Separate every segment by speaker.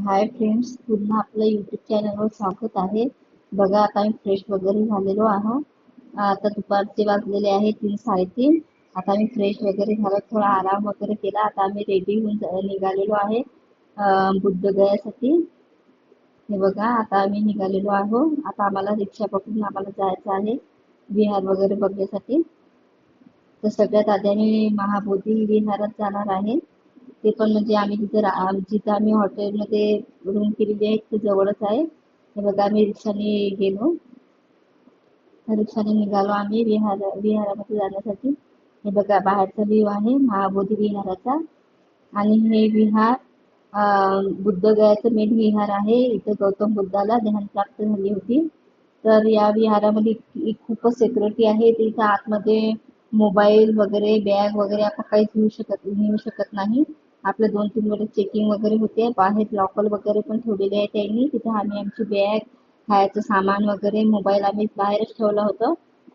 Speaker 1: Hi friends, पुन्हा आपलं YouTube चॅनलवर स्वागत आहे. बघा आता आम्ही फ्रेश वगैरे झालेलो आहोत. आता दुपारचे वाजलेले आहे 3:30. आता आम्ही फ्रेश वगैरे झालो, थोडा आराम वगैरे केला. आता आम्ही रेडी होऊन निघालेलो आहे बुद्धगयासाठी. हे बघा आता आम्ही निघालेलो आहोत. आता आम्हाला रिक्षा पकडून आम्हाला जायचं आहे विहार वगैरे बघण्यासाठी. तर सगळ्यात आधी आम्ही महाबोधी विहारात जाणार आहे. ते पण म्हणजे आम्ही जिथं आम्ही हॉटेलमध्ये रूम केलेली आहे ते जवळच आहे. हे बघा आम्ही रिक्षाने गेलो, रिक्षाने निघालो आम्ही विहारामध्ये जाण्यासाठी. हे बघा बाहेरचा व्ह्यू आहे महाबोधी विहाराचा. आणि हे विहार बुद्धगयाचं मेन विहार आहे. इथे गौतम बुद्धाला ध्यान प्राप्त झाली होती. तर या विहारामध्ये खूपच सिक्युरिटी आहे. इथं आतमध्ये मोबाईल वगैरे बॅग वगैरे आपण काहीच नेऊ शकत नाही. आपल्या 2-3 वेळेस चेकिंग वगैरे होते. बाहेर लॉकर वगैरे पण ठेवलेले आहे त्यांनी. तिथे आम्ही आमची बॅग, खायचं सामान वगैरे, मोबाईल आम्ही बाहेरच ठेवलं होतं.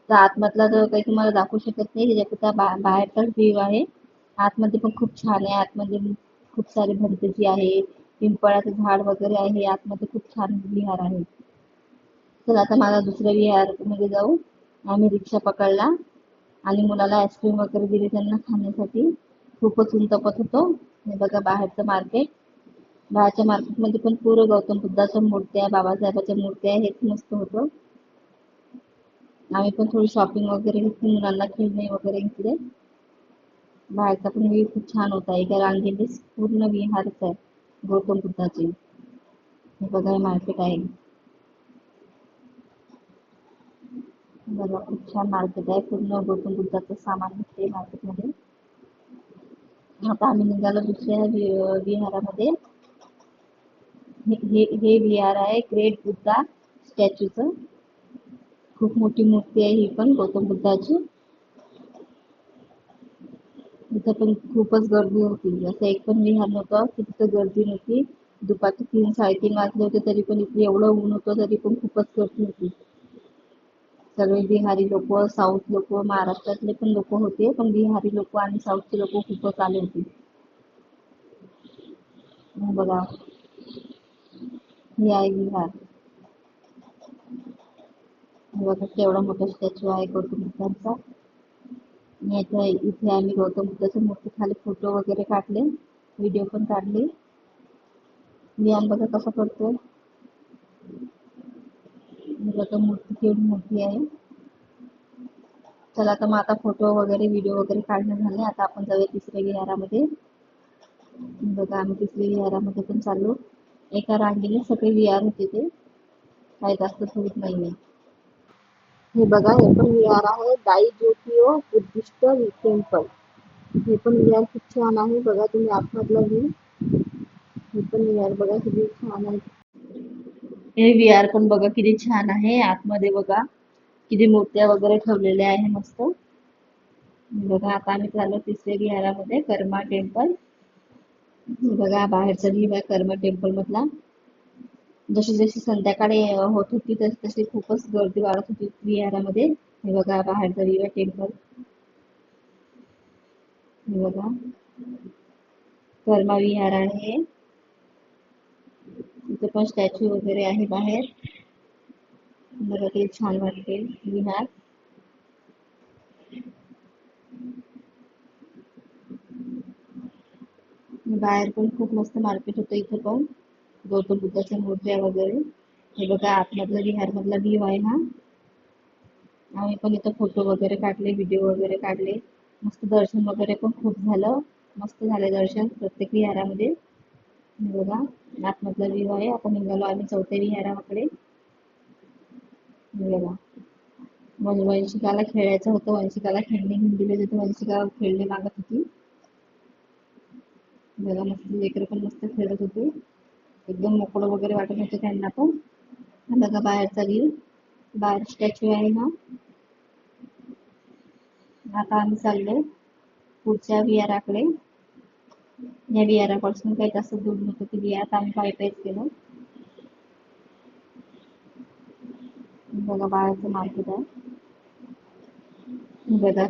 Speaker 1: तर आतमधला तर काही तुम्हाला दाखवू शकत नाही, त्याच्यापुरता बाहेरचाच व्ह्यू आहे. आतमध्ये पण खूप छान आहे. आतमध्ये खूप सारे भंतेजी आहे, पिंपळाचं झाड वगैरे आहे. आतमध्ये खूप छान विहार आहे. तर आता मला दुसऱ्या विहारमध्ये जाऊ. आम्ही रिक्षा पकडला आणि मुलाला आईस्क्रीम वगैरे दिली त्यांना खाण्यासाठी. खूपच ऊन तपत होतं. हे बघा बाहेरचं मार्केट. बाहेरच्या मार्केटमध्ये पण पुरं गौतम बुद्धाच्या मूर्त्या, बाबासाहेबाच्या मूर्त्या, हेच मस्त होतं. आम्ही पण थोडी शॉपिंग वगैरे घेतली, मुलांना खेळणे वगैरे घेतले. बाहेरचा पण व्ह्यू खूप छान होता. एका रांगेने पूर्ण विहारच आहे गौतम बुद्धाचे. हे बघा हे मार्केट आहे. बघा खूप छान मार्केट आहे. पूर्ण गौतम बुद्धाचं सामान भेटते मार्केटमध्ये. आता आम्ही निघालो दुसऱ्या विहारामध्ये. हे विहार आहे ग्रेट बुद्धा स्टॅच्यूचं. खूप मोठी मूर्ती आहे ही पण गौतम बुद्धाची. तिथं पण खूपच गर्दी होती. असं एक पण विहार नव्हतं की तिथं गर्दी नव्हती. दुपारचे 3-3:30 वाजले होते तरी पण इथे एवढं ऊन होतं तरी पण खूपच गर्दी होती. सगळे बिहारी लोक, साऊथ लोक, महाराष्ट्रातले पण लोक होते, पण बिहारी लोक आणि साऊथचे लोक खूपच आले होते. बघा हे आहे बिहार. बघा केवढा मोठा स्टॅच्यू आहे गौतम बुद्धांचा. इथे आम्ही गौतम बुद्धाच्या मूर्ती खाली फोटो वगैरे काढले, व्हिडिओ पण काढले. विहार बघा कसा करतोय. बघा मूर्ती केवढी मोठी आहे. चला तर मग आता फोटो वगैरे व्हिडिओ वगैरे काढणं झाले. आता आपण जाऊया तिसऱ्या विहारामध्ये. बघा आम्ही तिसऱ्या विहारामध्ये पण चाललो. एका रांगेने सगळे विहार होते, ते काही जास्त सुविधा नाहीये. हे बघा हे पण विहार आहे दाई ज्योतिओ बुद्धिस्ट टेम्पल. हे पण विहार खूप छान आहे. बघा तुम्ही आतमधला व्ह्यू. हे पण विहार बघा किती छान आहे. हे विहार पण बघा किती छान आहे. आतमध्ये बघा किती मूर्त्या वगैरे ठेवलेल्या आहे मस्त. बघा आता आम्ही चाललो तिसऱ्या विहारामध्ये कर्मा टेम्पल. बघा बाहेरचा व्ह्यू आहे कर्मा टेम्पल मधला. जशी जशी संध्याकाळी होत होती तशी तशी खूपच गर्दी वाढत होती विहारामध्ये. हे बघा बाहेरचा व्ह्यू आहे टेम्पल. हे बघा कर्मा विहार आहे. इथे पण स्टॅच्यू वगैरे आहे बाहेर. बघा किती छान वाटते विहार. बाहेर पण खूप मस्त मार्केट होतं. इथे पण गौतम बुद्धाच्या मूर्त्या वगैरे. हे बघा आतमधला विहार मधला व्ह्यू आहे हा. आम्ही पण इथं फोटो वगैरे काढले, व्हिडिओ वगैरे काढले. मस्त दर्शन वगैरे पण खूप झालं. मस्त झाले दर्शन प्रत्येक विहारामध्ये. हे बघा आतमधला व्ह्यू आहे. आता निघालो आम्ही चौथ्या विहाराकडे. हे बघा वंशिकाला खेळायचं होतं. वंशिकाला खेळणे घेऊन दिले होते. वंशिका खेळणे मागत होती. बघा मस्त लेकरं पण मस्त खेळत होते. एकदम मोकळं वगैरे वाटत होतं त्यांना पण. हा बघा बाहेरचा व्ह्यू. बाहेर स्टॅच्यू आहे हा. आता आम्ही चाललोय पुढच्या विहाराकडे. या विहारापासून काही जास्त दूर नव्हतं ते विहार. आम्ही पायी पायीच गेलो. बघा बाहेरचं मार्केट आहे. बघा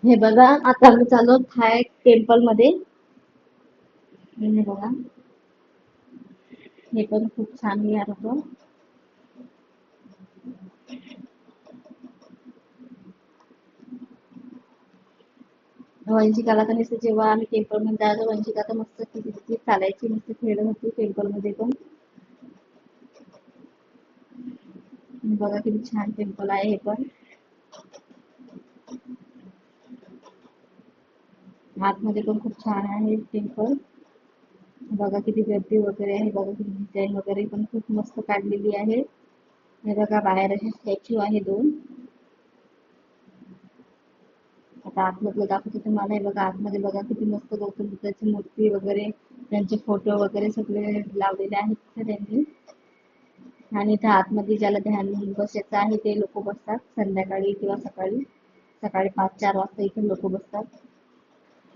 Speaker 1: हे बघा आता आम्ही चाललो थाय टेम्पल मध्ये. हे बघा हे पण खूप छान विहार होतं. वंशिकाला तर नुसतं जेव्हा आम्ही टेम्पल मध्ये जायचो, वंशिका तर मस्त किती किती चालायची, मस्त खेळत होती टेम्पल मध्ये पण. बघा किती छान टेम्पल आहे हे पण. आतमध्ये पण खूप छान आहे टेम्पल. बघा किती गर्दी वगैरे आहे, बघा किती डिझाईन वगैरे पण खूप मस्त काढलेली आहे. हे बघा बाहेर असे स्टॅच्यू आहे 2. आता आतमधलं दाखवते तुम्हाला. हे बघा आतमध्ये बघा किती मस्त गौतम बुद्धाची मूर्ती वगैरे, त्यांचे फोटो वगैरे सगळे लावलेले आहेत तिथे त्यांनी. आणि इथं आतमध्ये ज्याला ध्यान बसायचं आहे ते लोक बसतात संध्याकाळी किंवा सकाळी. सकाळी 5-4 वाजता इथे लोक बसतात.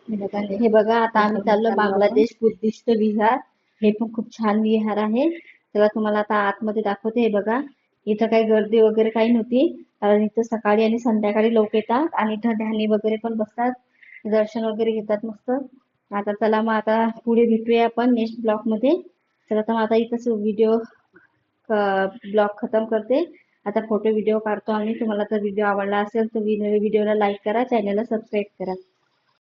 Speaker 1: हे बघा आता आम्ही चाललो बांगलादेश बुद्धिस्ट विहार. हे पण खूप छान विहार आहे. तेव्हा तुम्हाला आता आतमध्ये दाखवते. हे बघा इथं काही गर्दी वगैरे काही नव्हती, कारण इथं सकाळी आणि संध्याकाळी लोक येतात आणि इथं ध्यानी वगैरे पण बसतात, दर्शन वगैरे घेतात मस्त. आता चला मग आता पुढे भेटूया आपण नेक्स्ट ब्लॉग मध्ये. चला तर मग आता इथंच ब्लॉग खतम करते. आता फोटो व्हिडिओ काढतो आम्ही. तुम्हाला जर व्हिडिओ आवडला असेल तर व्हिडिओला लाईक करा, चॅनलला सबस्क्राईब करा.